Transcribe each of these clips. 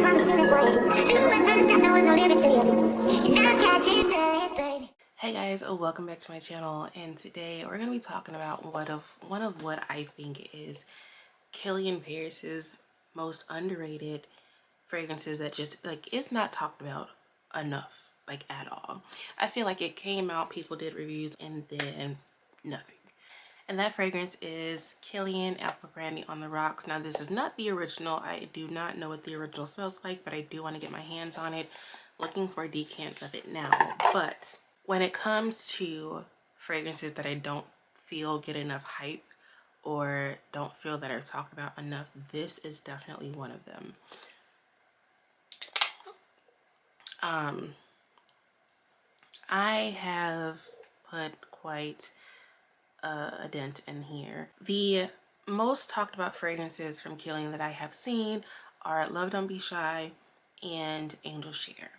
Hey guys, welcome back to my channel, and today we're going to be talking about one of what I think is Kilian Paris's most underrated fragrances that just like it's not talked about enough, like at all. I feel like it came out, people did reviews, and then nothing. And that fragrance is Kilian Apple Brandy on the Rocks. Now this is not the original. I do not know what the original smells like, but I do want to get my hands on it. Looking for a decant of it now. But when it comes to fragrances that I don't feel get enough hype or don't feel that are talked about enough, this is definitely one of them. I have put quite a dent in here. The most talked about fragrances from Kilian that I have seen are Love Don't Be Shy and Angel Share,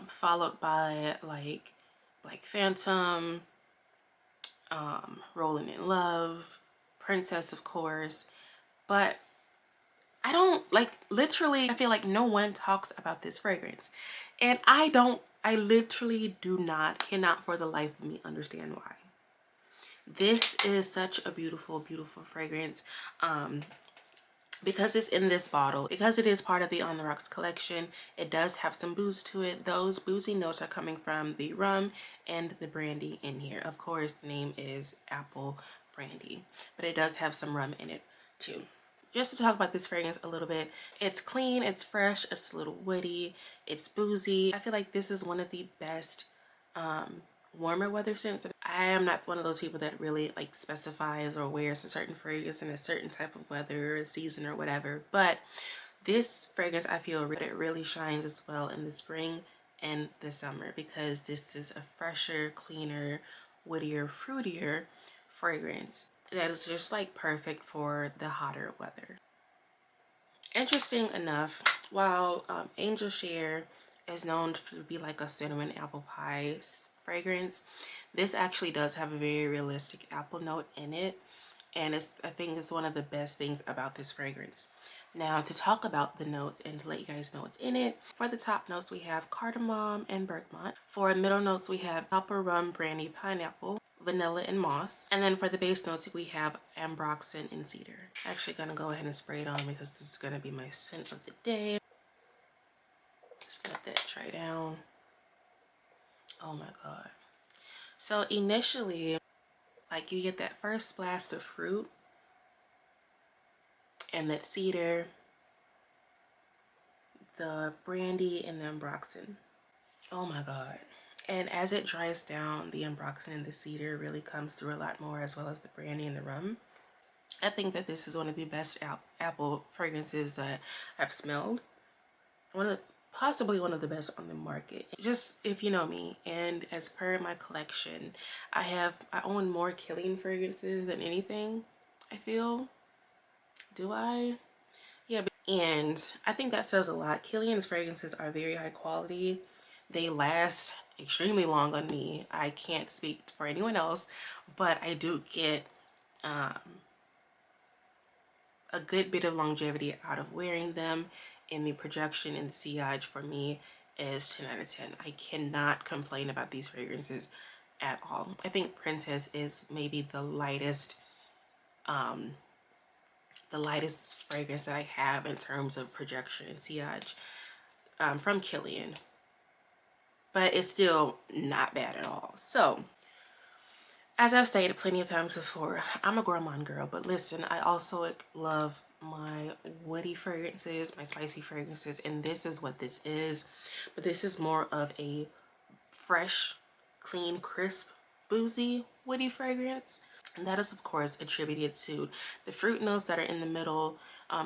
followed by like Phantom, Rolling in Love, Princess, of course. But I don't literally I feel like no one talks about this fragrance, and I literally cannot for the life of me understand why. This is such a beautiful fragrance, because it's in this bottle, because it is part of the On the Rocks collection. It does have some booze to it. Those boozy notes are coming from the rum and the brandy in here. Of course, the name is Apple Brandy, but it does have some rum in it too. Just to talk about this fragrance a little bit, it's clean, it's fresh, it's a little woody, it's boozy. I feel like this is one of the best warmer weather scents. I am not one of those people that really like specifies or wears a certain fragrance in a certain type of weather or season or whatever, but this fragrance I feel it really shines as well in the spring and the summer, because this is a fresher, cleaner, woodier, fruitier fragrance that is just like perfect for the hotter weather. Interesting enough, while Angel Share is known to be like a cinnamon apple pie fragrance, this actually does have a very realistic apple note in it, and I think it's one of the best things about this fragrance. Now, to talk about the notes and to let you guys know what's in it, for the top notes we have cardamom and bergamot. For middle notes we have copper, rum, brandy, pineapple, vanilla, and moss. And then for the base notes we have ambroxan and cedar. I'm actually gonna go ahead and spray it on because this is gonna be my scent of the day. Just let that dry down. Oh my god. So initially, like, you get that first blast of fruit and that cedar, the brandy, and the ambroxan. Oh my god. And as it dries down, the ambroxan and the cedar really comes through a lot more, as well as the brandy and the rum. I think that this is one of the best apple fragrances that I've smelled. Possibly one of the best on the market. Just if you know me, and as per my collection, I own more Kilian fragrances than anything, I feel. Do I? Yeah, and I think that says a lot. Kilian's fragrances are very high quality. They last extremely long on me. I can't speak for anyone else, but I do get a good bit of longevity out of wearing them, and the projection and the sillage for me is 10 out of 10. I cannot complain about these fragrances at all. I think Princess is maybe the lightest fragrance that I have in terms of projection and sillage from Kilian, but it's still not bad at all. So as I've stated plenty of times before, I'm a gourmand girl, but listen, I also love my woody fragrances, my spicy fragrances, and this is what this is. But this is more of a fresh, clean, crisp, boozy, woody fragrance. And that is, of course, attributed to the fruit notes that are in the middle,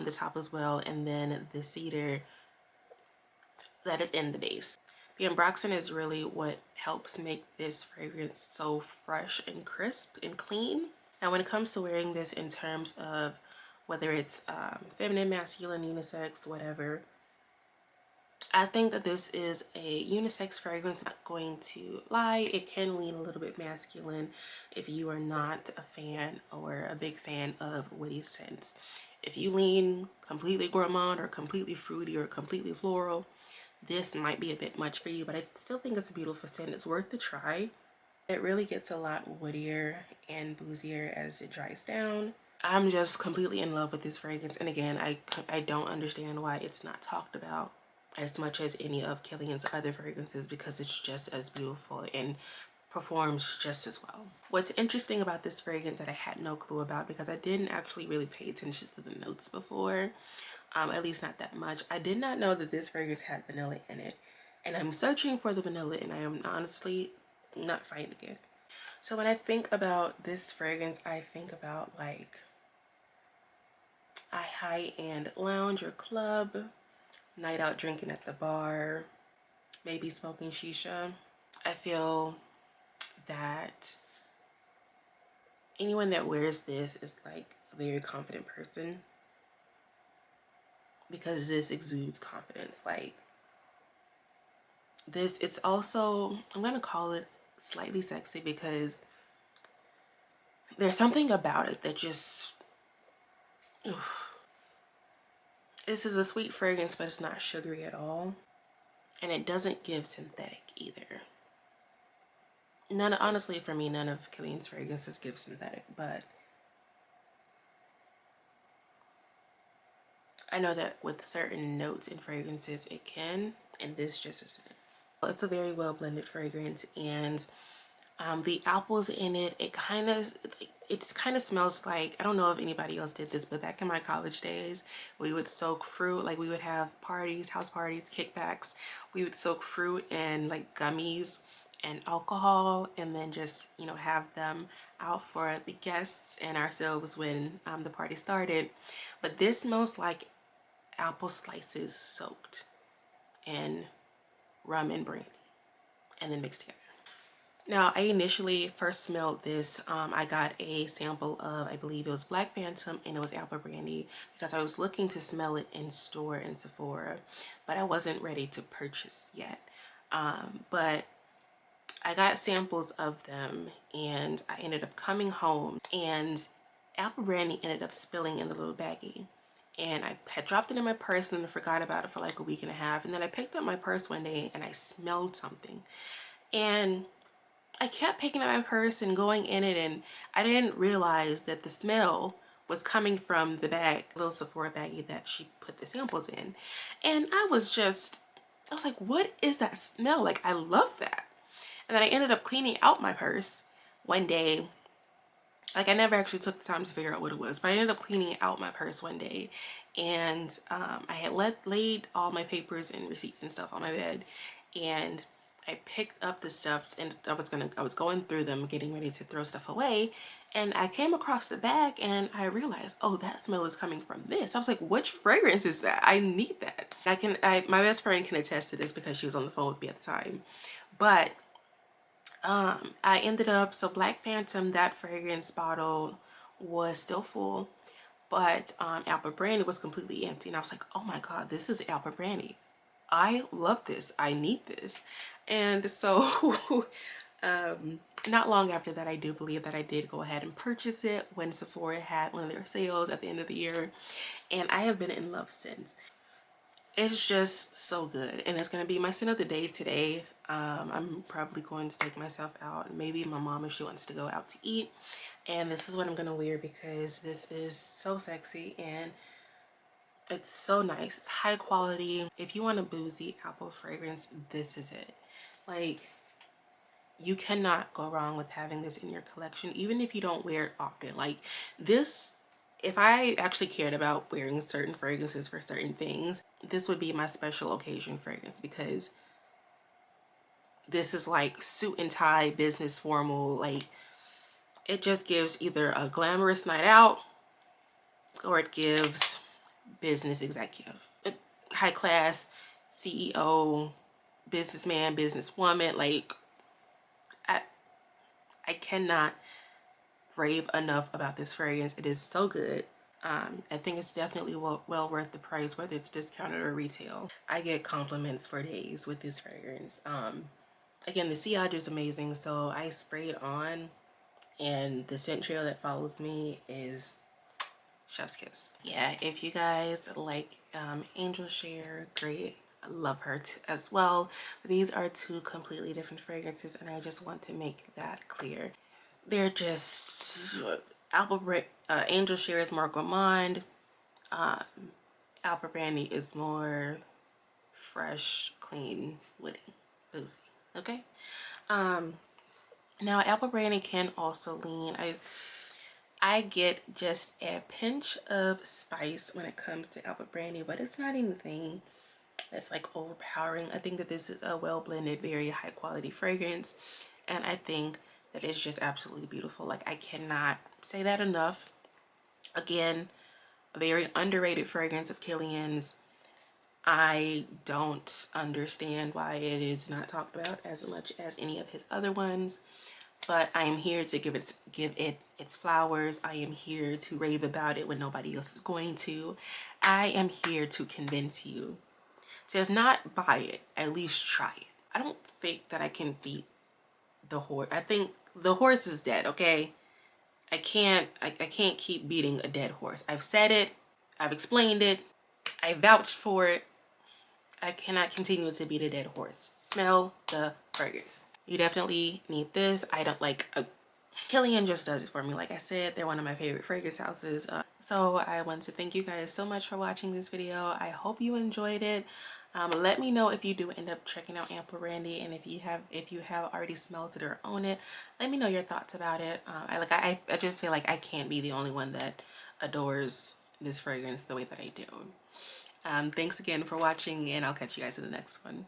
the top as well, and then the cedar that is in the base. The ambroxan is really what helps make this fragrance so fresh and crisp and clean. Now, when it comes to wearing this in terms of whether it's feminine, masculine, unisex, whatever, I think that this is a unisex fragrance. I'm not going to lie, it can lean a little bit masculine if you are not a fan or a big fan of woody scents. If you lean completely gourmand or completely fruity or completely floral, this might be a bit much for you, but I still think it's a beautiful scent. It's worth the try. It really gets a lot woodier and boozier as it dries down. I'm just completely in love with this fragrance, and again, I don't understand why it's not talked about as much as any of Kilian's other fragrances, because it's just as beautiful and performs just as well. What's interesting about this fragrance that I had no clue about, because I didn't actually really pay attention to the notes before, at least not that much. I did not know that this fragrance had vanilla in it, and I'm searching for the vanilla and I am honestly not finding it. So when I think about this fragrance, I think about like a high-end lounge or club, night out drinking at the bar, maybe smoking shisha. I feel that anyone that wears this is like a very confident person, because this exudes confidence. Like this, it's also, I'm gonna call it slightly sexy, because there's something about it that just, oof. This is a sweet fragrance, but it's not sugary at all. And it doesn't give synthetic either. None, honestly, for me, none of Kilian's fragrances give synthetic, but I know that with certain notes in fragrances it can, and this just isn't. It's a very well blended fragrance, and the apples in it, it kind of smells like, I don't know if anybody else did this, but back in my college days, we would soak fruit. Like we would have parties, house parties, kickbacks. We would soak fruit and like gummies and alcohol, and then just, you know, have them out for the guests and ourselves when the party started. But this smells like apple slices soaked in rum and brandy and then mixed together. Now, I initially first smelled this. I got a sample of, I believe it was Black Phantom, and it was apple brandy, because I was looking to smell it in store in Sephora, but I wasn't ready to purchase yet. But I got samples of them, and I ended up coming home, and apple brandy ended up spilling in the little baggie. And I had dropped it in my purse and then forgot about it for like a week and a half. And then I picked up my purse one day and I smelled something. And I kept picking up my purse and going in it, and I didn't realize that the smell was coming from the bag, little Sephora baggie that she put the samples in. And I was like, what is that smell? Like, I love that. And then I ended up cleaning out my purse one day. Like, I never actually took the time to figure out what it was, but I ended up cleaning out my purse one day, and I had laid all my papers and receipts and stuff on my bed, and I picked up the stuff, and I was going through them, getting ready to throw stuff away, and I came across the bag, and I realized, oh, that smell is coming from this. I was like, which fragrance is that? I need that. My best friend can attest to this because she was on the phone with me at the time, but I ended up, so Black Phantom, that fragrance bottle was still full, but apple brandy was completely empty, and I was like, oh my god, this is apple brandy. I love this. I need this. And so not long after that, I do believe that I did go ahead and purchase it when Sephora had one of their sales at the end of the year, and I have been in love since. It's just so good, and it's gonna be my scent of the day today. I'm probably going to take myself out, maybe my mom if she wants to go out to eat, and this is what I'm gonna wear because this is so sexy and it's so nice. It's high quality. If you want a boozy apple fragrance, this is it. Like, you cannot go wrong with having this in your collection, even if you don't wear it often. Like this, if I actually cared about wearing certain fragrances for certain things, this would be my special occasion fragrance, because this is like suit and tie, business formal. Like, it just gives either a glamorous night out or it gives business executive, high class, CEO, businessman, businesswoman. Like, I, I cannot rave enough about this fragrance. It is so good. I think it's definitely well worth the price, whether it's discounted or retail. I get compliments for days with this fragrance. Again, the sillage is amazing, so I spray it on, and the scent trail that follows me is chef's kiss. Yeah, if you guys like Angel Share, great. I love her as well. These are two completely different fragrances, and I just want to make that clear. They're just Angel Share is more gourmand. Apple Brandy is more fresh, clean, woody, boozy. Okay. Now Apple Brandy can also lean. I get just a pinch of spice when it comes to Apple Brandy, but it's not anything that's like overpowering. I think that this is a well blended, very high quality fragrance, and I think that it's just absolutely beautiful. Like, I cannot say that enough. Again, a very underrated fragrance of Kilian's. I don't understand why it is not talked about as much as any of his other ones, but I am here to give it its flowers. I am here to rave about it when nobody else is going to. I am here to convince you to, if not buy it, at least try it. I don't think that I can beat the horse. I think the horse is dead, okay? I can't keep beating a dead horse. I've said it, I've explained it, I vouched for it. I cannot continue to beat a dead horse. Smell the fragrance. You definitely need this. I don't like Kilian just does it for me. Like I said, they're one of my favorite fragrance houses. So I want to thank you guys so much for watching this video. I hope you enjoyed it. Let me know if you do end up checking out Ample Brandy, and if you have already smelled it or own it, let me know your thoughts about it. I just feel like I can't be the only one that adores this fragrance the way that I do. Thanks again for watching, and I'll catch you guys in the next one.